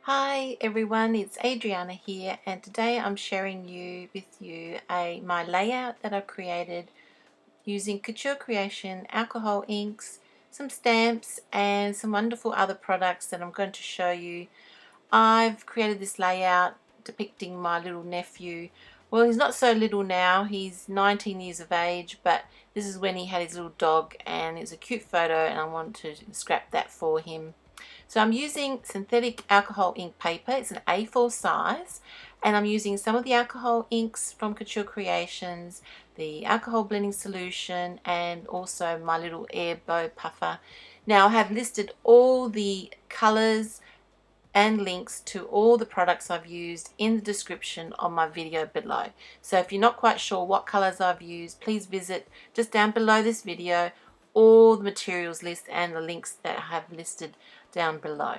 Hi everyone, it's Adriana here, and today I'm sharing with you my layout that I've created using Couture Creation alcohol inks, some stamps and some wonderful other products that I'm going to show you. I've created this layout depicting my little nephew. Well, he's not so little now, he's 19 years of age, but this is when he had his little dog, and it's a cute photo and I wanted to scrap that for him. So I'm using synthetic alcohol ink paper. It's an A4 size, and I'm using some of the alcohol inks from Couture Creations, the alcohol blending solution, and also my little air bow puffer. Now I have listed all the colors and links to all the products I've used in the description on my video below. So if you're not quite sure what colors I've used, please visit just down below this video all the materials list and the links that I have listed down below.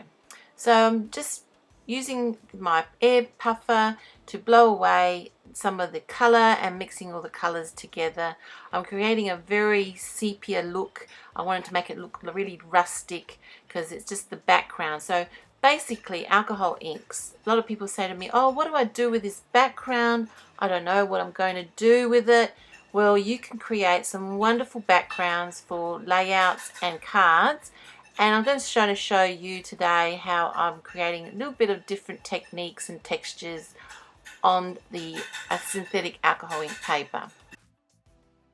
So I'm just using my air puffer to blow away some of the color and mixing all the colors together. I'm creating a very sepia look. I wanted to make it look really rustic because it's just the background. So basically, alcohol inks. A lot of people say to me, oh, what do I do with this background? I don't know what I'm going to do with it. Well, you can create some wonderful backgrounds for layouts and cards. And I'm going to show you today how I'm creating a little bit of different techniques and textures on the synthetic alcohol ink paper.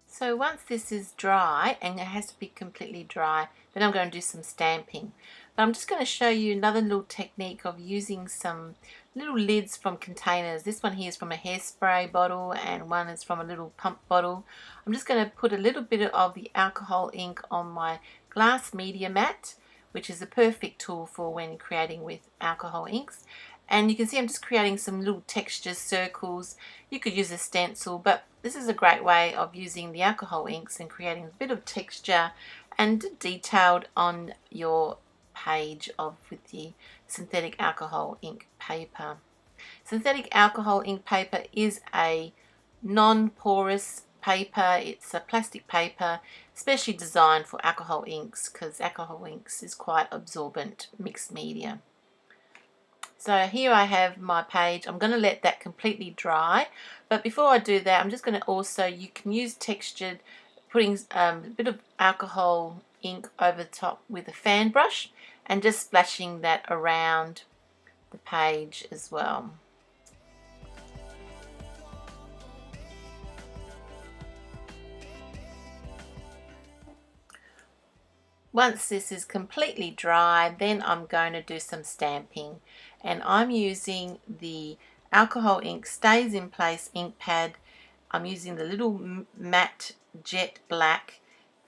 So once this is dry, and it has to be completely dry, then I'm going to do some stamping. But I'm just going to show you another little technique of using some little lids from containers. This one here is from a hairspray bottle and one is from a little pump bottle. I'm just going to put a little bit of the alcohol ink on my glass media mat, which is a perfect tool for when creating with alcohol inks. And you can see I'm just creating some little texture circles. You could use a stencil, but this is a great way of using the alcohol inks and creating a bit of texture and detailed on your page with the synthetic alcohol ink paper. Synthetic alcohol ink paper is a non-porous paper. It's a plastic paper especially designed for alcohol inks because alcohol inks is quite absorbent mixed media. So here I have my page. I'm going to let that completely dry, but before I do that, I'm just going to also, you can use textured, putting a bit of alcohol ink over the top with a fan brush and just splashing that around the page as well. Once this is completely dry, then I'm going to do some stamping, and I'm using the alcohol ink Stays in Place ink pad. I'm using the little matte jet black.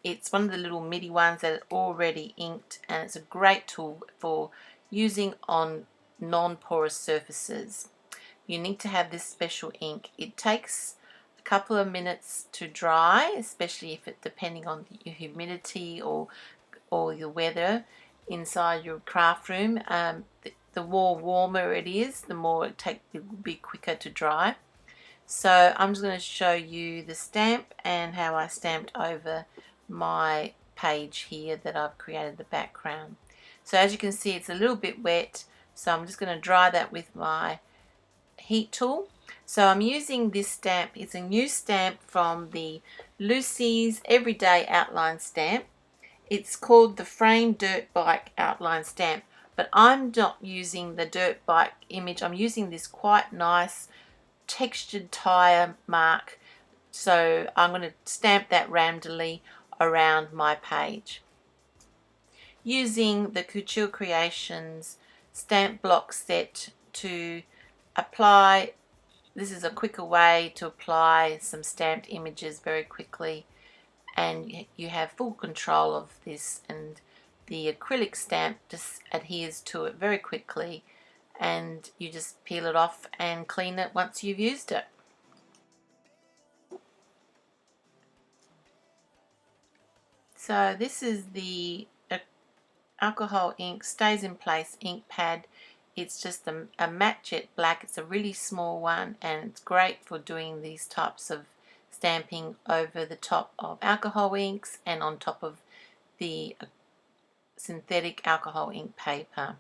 It's one of the little MIDI ones that are already inked, and it's a great tool for using on non-porous surfaces. You need to have this special ink. It takes a couple of minutes to dry, especially if it depending on your humidity or your weather inside your craft room. The more warmer it is, the more it will be quicker to dry. So I'm just going to show you the stamp and how I stamped over my page here that I've created the background. So as you can see, it's a little bit wet, so I'm just going to dry that with my heat tool. So I'm using this stamp. It's a new stamp from the Lucy's Everyday Outline stamp. It's called the Frame Dirt Bike Outline Stamp, but I'm not using the dirt bike image. I'm using this quite nice textured tire mark. So I'm going to stamp that randomly around my page. Using the Couture Creations stamp block set to apply, this is a quicker way to apply some stamped images very quickly, and you have full control of this, and the acrylic stamp just adheres to it very quickly, and you just peel it off and clean it once you've used it. So this is the alcohol ink Stays in Place ink pad. It's just a matte jet black. It's a really small one, and it's great for doing these types of stamping over the top of alcohol inks and on top of the synthetic alcohol ink paper.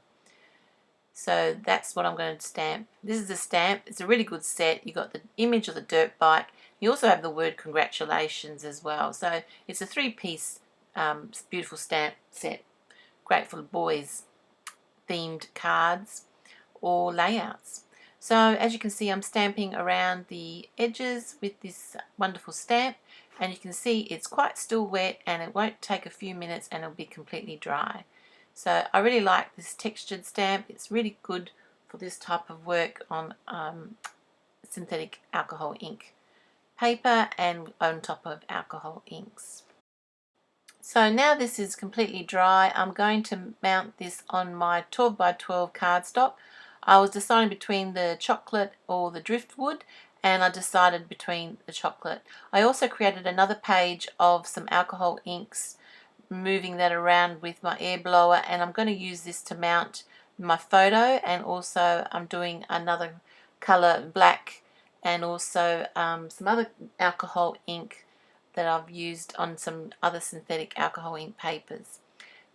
So that's what I'm going to stamp. This is a stamp. It's a really good set. You got the image of the dirt bike. You also have the word congratulations as well. So it's a 3-piece beautiful stamp set. Great for boys themed cards or layouts. So as you can see, I'm stamping around the edges with this wonderful stamp, and you can see it's quite still wet and it won't take a few minutes and it'll be completely dry. So I really like this textured stamp. It's really good for this type of work on synthetic alcohol ink paper and on top of alcohol inks. So now this is completely dry, I'm going to mount this on my 12 by 12 cardstock. I was deciding between the chocolate or the driftwood, and I decided between the chocolate. I also created another page of some alcohol inks, moving that around with my air blower, and I'm going to use this to mount my photo, and also I'm doing another color, black, and also some other alcohol ink that I've used on some other synthetic alcohol ink papers.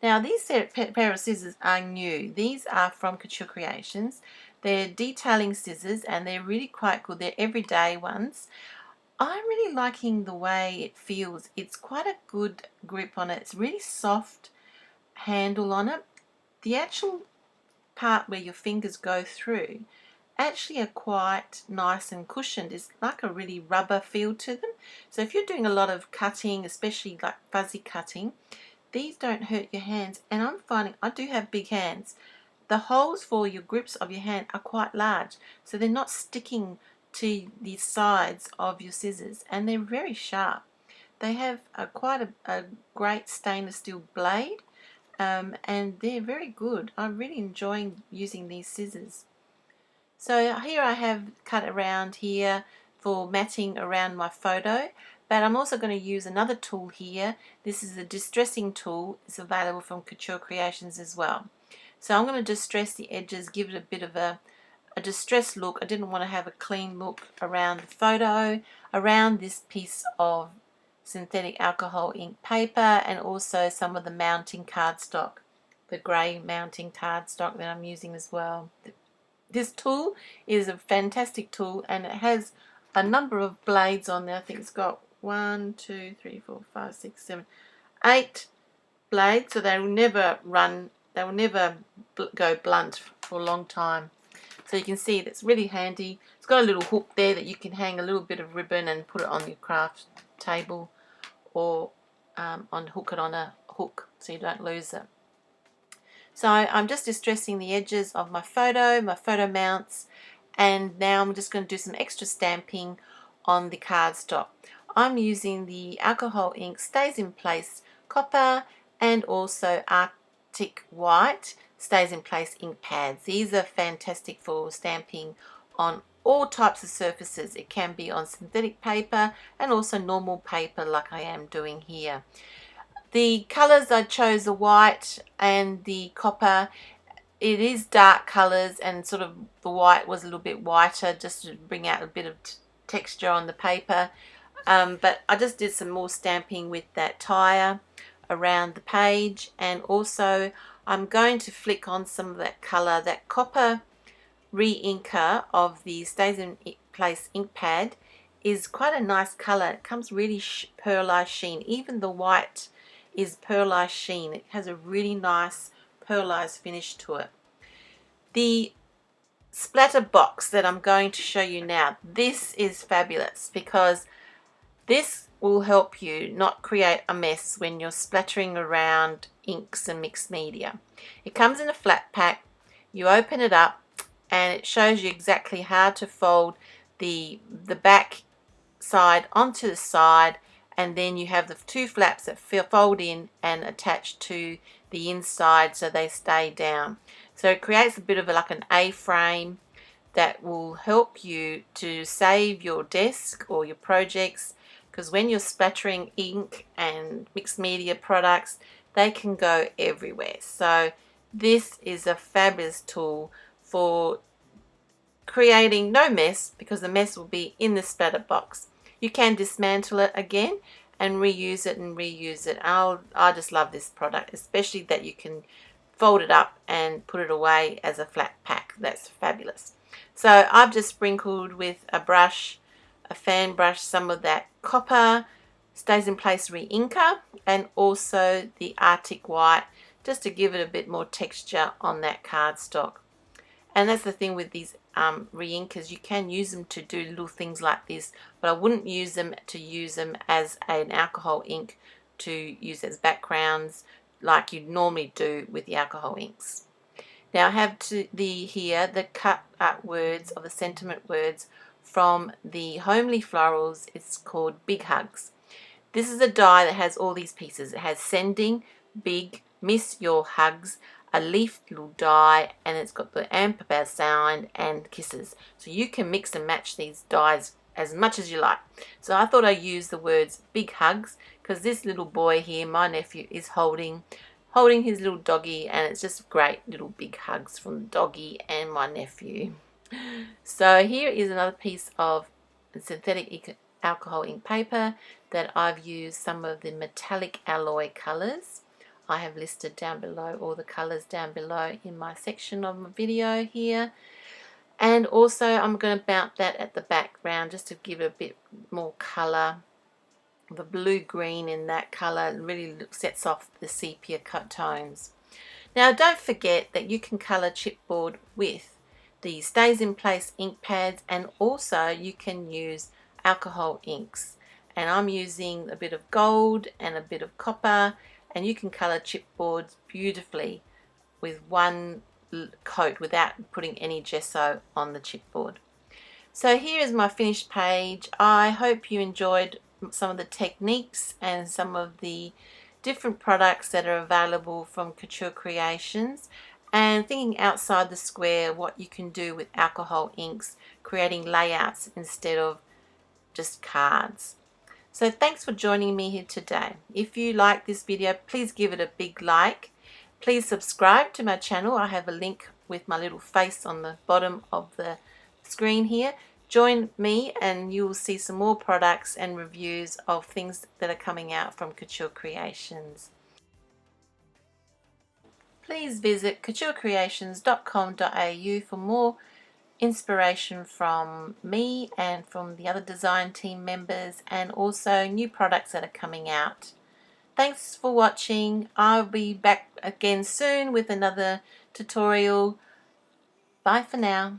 Now these pair of scissors are new. These are from Couture Creations. They're detailing scissors and they're really quite good. They're everyday ones. I'm really liking the way it feels. It's quite a good grip on it. It's really soft handle on it. The actual part where your fingers go through actually are quite nice and cushioned. It's like a really rubber feel to them. So if you're doing a lot of cutting, especially like fuzzy cutting, these don't hurt your hands. And I'm finding I do have big hands. The holes for your grips of your hand are quite large, so they're not sticking to the sides of your scissors, and they're very sharp. They have quite a great stainless steel blade, and they're very good. I'm really enjoying using these scissors. So here I have cut around here for matting around my photo, but I'm also going to use another tool here. This is a distressing tool. It's available from Couture Creations as well. So I'm going to distress the edges, give it a bit of a distressed look. I didn't want to have a clean look around the photo, around this piece of synthetic alcohol ink paper, and also some of the mounting cardstock, the grey mounting cardstock that I'm using as well. This tool is a fantastic tool, and it has a number of blades on there. I think it's got 1, 2, 3, 4, 5, 6, 7, 8 blades, so they will never run, they will never go blunt for a long time. So you can see that's really handy. It's got a little hook there that you can hang a little bit of ribbon and put it on your craft table, or hook it on a hook so you don't lose it. So I'm just distressing the edges of my photo mounts, and now I'm just going to do some extra stamping on the cardstock. I'm using the alcohol ink Stays in Place Copper and also Arctic White Stays in Place ink pads. These are fantastic for stamping on all types of surfaces. It can be on synthetic paper and also normal paper like I am doing here. The colours I chose, the white and the copper. It is dark colours, and sort of the white was a little bit whiter just to bring out a bit of texture on the paper. But I just did some more stamping with that tire around the page, and also I'm going to flick on some of that colour. That copper re-inker of the Stays in Place ink pad is quite a nice colour. It comes really pearlized sheen. Even the white is pearlized sheen. It has a really nice pearlized finish to it. The splatter box that I'm going to show you now, this is fabulous because this will help you not create a mess when you're splattering around inks and mixed media. It comes in a flat pack. You open it up and it shows you exactly how to fold the back side onto the side, and then you have the 2 flaps that fold in and attach to the inside so they stay down. So it creates a bit of like an A-frame that will help you to save your desk or your projects, because when you're splattering ink and mixed media products, they can go everywhere. So this is a fabulous tool for creating no mess, because the mess will be in the splatter box. You can dismantle it again and reuse it and reuse it. I just love this product, especially that you can fold it up and put it away as a flat pack. That's fabulous. So I've just sprinkled with a brush, a fan brush, some of that copper Stays in Place Reinker and also the Arctic White, just to give it a bit more texture on that cardstock. And that's the thing with these reinkers, you can use them to do little things like this, but I wouldn't use them as an alcohol ink to use as backgrounds like you'd normally do with the alcohol inks. Now I have here the cut out words or the sentiment words from the Homely Florals. It's called Big Hugs. This is a die that has all these pieces. It has sending, big, miss your hugs, a leaf little die, and it's got the ampersand sound and kisses. So you can mix and match these dies as much as you like. So I thought I'd use the words big hugs because this little boy here, my nephew, is holding his little doggy, and it's just great little big hugs from the doggy and my nephew. So here is another piece of synthetic alcohol ink paper that I've used some of the metallic alloy colors. I have listed down below all the colors down below in my section of my video here. And also I'm going to mount that at the background just to give it a bit more color. The blue-green in that color really sets off the sepia tones. Now don't forget that you can color chipboard with the Stays in Place ink pads, and also you can use alcohol inks. And I'm using a bit of gold and a bit of copper, and you can color chipboards beautifully with one coat without putting any gesso on the chipboard. So here is my finished page. I hope you enjoyed some of the techniques and some of the different products that are available from Couture Creations, and thinking outside the square what you can do with alcohol inks, creating layouts instead of just cards. So thanks for joining me here today. If you like this video, please give it a big like. Please subscribe to my channel. I have a link with my little face on the bottom of the screen here. Join me and you will see some more products and reviews of things that are coming out from Couture Creations. Please visit couturecreations.com.au for more inspiration from me and from the other design team members, and also new products that are coming out. Thanks for watching. I'll be back again soon with another tutorial. Bye for now.